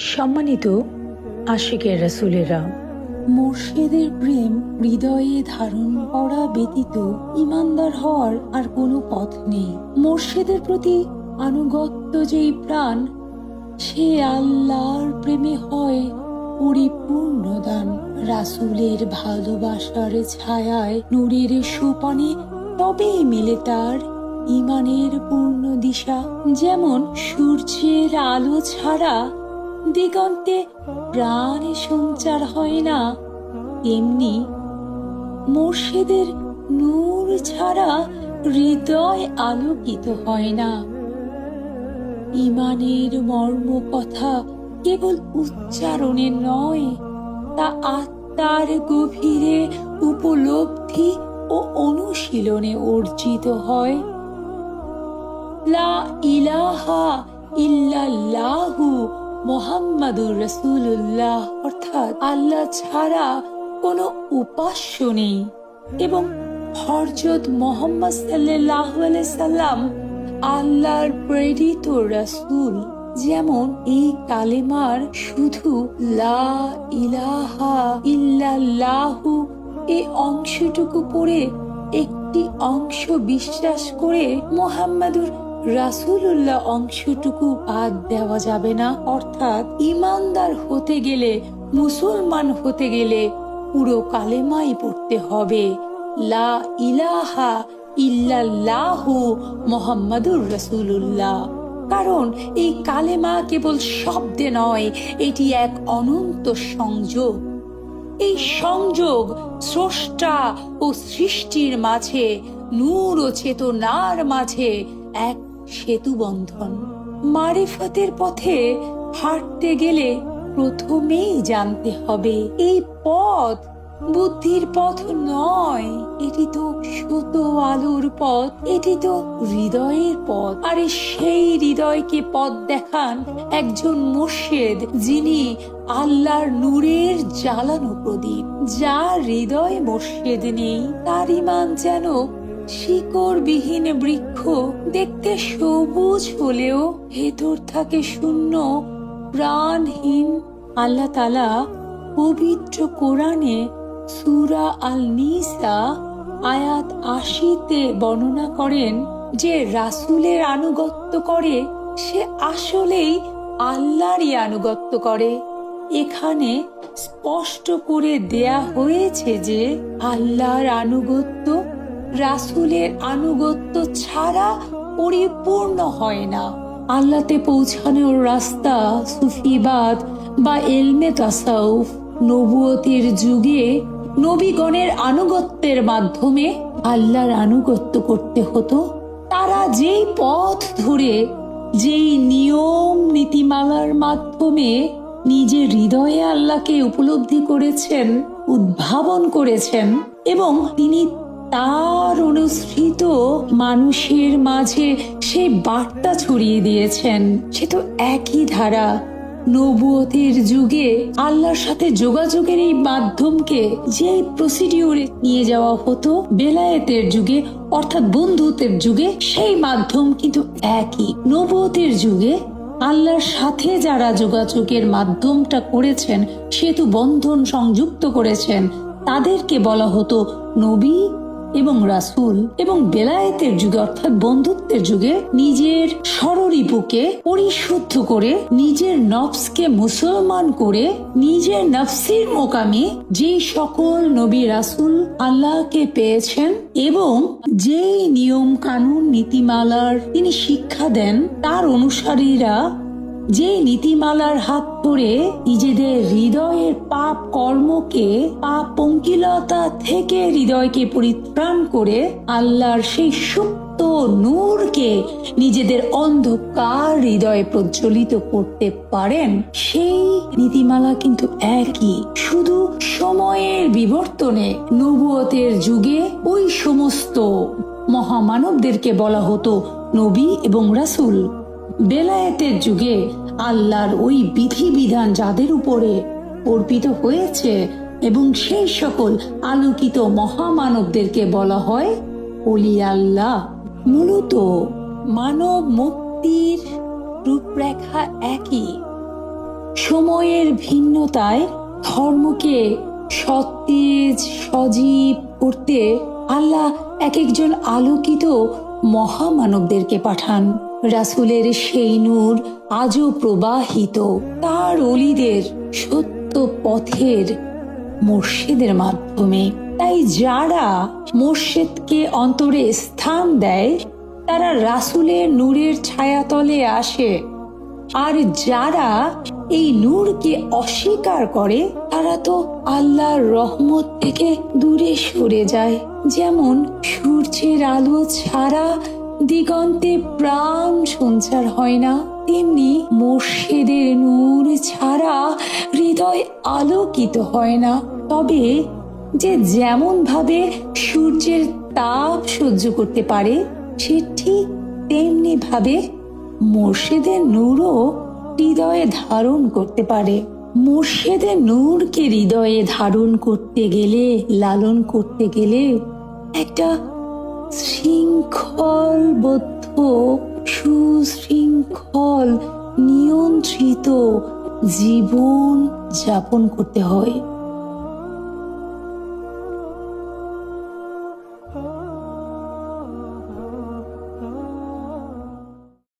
সম্মানিত আশিকের রাসূলেরা, মুর্শিদের প্রেম হৃদয়ে ধারণ করা ব্যতীত ঈমানদার হওয়ার আর কোনো পথ নেই। মুর্শিদের প্রতি আনুগত্য যেই প্রাণ, সে আল্লাহর প্রেমে হয় পরিপূর্ণ দান। রাসূলের ভালোবাসার ছায়ায় নূরের সোপানে তবেই মেলে তার ঈমানের পূর্ণ দিশা। যেমন সূর্যের আলো ছাড়া দিগন্তে প্রাণে সঞ্চার হয় না, তেমনি মুর্শিদের নূর ছাড়া হৃদয় আলোকিত হয় না। ঈমানের মর্ম কথা কেবল উচ্চারণে নয়, তা আত্মার গভীরে উপলব্ধি ও অনুশীলনে অর্জিত হয়। লা ইলাহা ইল্লাল্লাহু মুহাম্মাদুর রাসূলুল্লাহ, অর্থাৎ আল্লাহ ছাড়া কোনো উপাস্য নেই এবং হযরত মুহাম্মদ সাল্লাল্লাহু আলাইহি সাল্লাম আল্লাহর প্রেরিত রাসূল। যেমন এই কালেমার শুধু লা ইলাহা ইল্লাল্লাহু এই অংশটুকু পড়ে একটি অংশ বিশ্বাস করে মুহাম্মাদুর রাসূলুল্লাহ অংশটুকু বাদ দেওয়া যাবে না। অর্থাৎ ঈমানদার হতে গেলে, মুসলমান হতে গেলে পুরো কালেমাই পড়তে হবে, লা ইলাহা ইল্লাল্লাহু মুহাম্মাদুর রাসূলুল্লাহ। কারণ এই কালেমা কেবল শব্দে নয়, এটি এক অনন্ত সংযোগ। এই সংযোগ স্রষ্টা ও সৃষ্টির মাঝে, নূর ও চেতনার মাঝে এক সেতু বন্ধন। মারিফতের পথে হাঁটতে গেলে প্রথমেই জানতে হবে এই পথ বুদ্ধির পথ নয়, এটি তো সত্য আলোর পথ, এটি তো হৃদয়ের পথ। আরে সেই হৃদয়কে পথ দেখান একজন মুর্শিদ, যিনি আল্লাহর নূরের জ্বালানো প্রদীপ। যার হৃদয় মুর্শিদ নেই, তার ঈমান যেন শিকড়বিহীন বৃক্ষ, দেখতে সবুজ হলেও ভেতর থাকে শূন্য, প্রাণহীন। আল্লাহ তাআলা পবিত্র কোরআনে সূরা আল নিসা আয়াত ৮০-তে বর্ণনা করেন যে রাসূলের আনুগত্য করে সে আসলেই আল্লাহরই আনুগত্য করে। এখানে স্পষ্ট করে দেয়া হয়েছে যে আল্লাহর আনুগত্য রাসূলের আনুগত্য ছাড়া পরিপূর্ণ হয় না। আল্লাহতে পৌঁছানোর রাস্তা সুফিবাদ বা ইলমে তাসাউফ। নবুয়তের যুগে নবীগণের আনুগত্যের মাধ্যমে আল্লাহর আনুগত্য করতে হতো। তারা যেই পথ ধরে, যেই নিয়ম নীতিমালার মাধ্যমে নিজের হৃদয়ে আল্লাহকে উপলব্ধি করেছেন, উদ্ভাবন করেছেন এবং তিনি তার অনুসৃত মানুষের মাঝে সেই বার্তা ছড়িয়ে দিয়েছেন, সে তো একই ধারা। নবুয়তের যুগে আল্লাহর সাথে যোগাযোগের এই মাধ্যমকে যে প্রসিডিউরে নিয়ে যাওয়া হতো বেলায়েতের যুগে, অর্থাৎ বন্ধুত্বের যুগে, সেই মাধ্যম কিন্তু একই। নবুয়তের যুগে আল্লাহর সাথে যারা যোগাযোগের মাধ্যমটা করেছেন, সেতু বন্ধন সংযুক্ত করেছেন, তাদেরকে বলা হতো নবী এবং রাসূল। এবং বেলায়েতের যুগে, অর্থাৎ বন্ধুত্বের যুগে, নিজের স্বররিপুকে পরিশুদ্ধ করে, নিজের নফসকে মুসলমান করে, নিজের নফসির মোকামে যে সকল নবী রাসূল আল্লাহকে পেয়েছেন এবং যে নিয়ম কানুন নীতিমালার তিনি শিক্ষা দেন, তার অনুসারীরা যে নীতিমালার হাত ধরে নিজেদের হৃদয়ের পাপ কর্মকে, পাপ পঙ্কিলতা থেকে হৃদয়কে পরিত্রাণ করে আল্লাহর সেই সুপ্ত নূরকে নিজেদের অন্ধকার হৃদয়ে প্রজ্বলিত করতে পারেন, সেই নীতিমালা কিন্তু একই। শুধু সময়ের বিবর্তনে নবুয়তের যুগে ওই সমস্ত মহামানবদেরকে বলা হতো নবী এবং রাসূল। বেলায়েতের যুগে আল্লাহর ওই বিধিবিধান যাদের উপরে অর্পিত হয়েছে এবং সেই সকল আলোকিত মহামানবদেরকে বলা হয় ওলি আল্লাহ। মূলত মানব মুক্তির রূপরেখা একই, সময়ের ভিন্নতায় ধর্মকে সতেজ সজীব করতে আল্লাহ এক একজন আলোকিত মহামানবদেরকে পাঠান। রাসূলের সেই নূর আজও প্রবাহিত তার অলিদের সত্য পথের মুর্শিদের মাধ্যমে। তাই যারা মুর্শিদকে অন্তরে স্থান দেয় তারা রাসূলের নূরের ছায়াতলে আসে, আর যারা এই নূরকে অস্বীকার করে তারা তো আল্লাহর রহমত থেকে দূরে সরে যায়। যেমন সূর্যের আলো ছাড়া দিগন্তে প্রাণ সঞ্চার হয় না, তেমনি মুর্শিদের নূর ছাড়া হৃদয় আলোকিত হয় না। তবে যে যেমন ভাবে সূর্যের তাপ সহ্য করতে পারে, সে ঠিক তেমনি ভাবে মুর্শিদের নূরও হৃদয়ে ধারণ করতে পারে। মুর্শিদের নূরকে হৃদয়ে ধারণ করতে গেলে, লালন করতে গেলে একটা শৃঙ্খলবদ্ধ, সুশৃঙ্খল, নিয়ন্ত্রিত জীবন যাপন করতে হয়।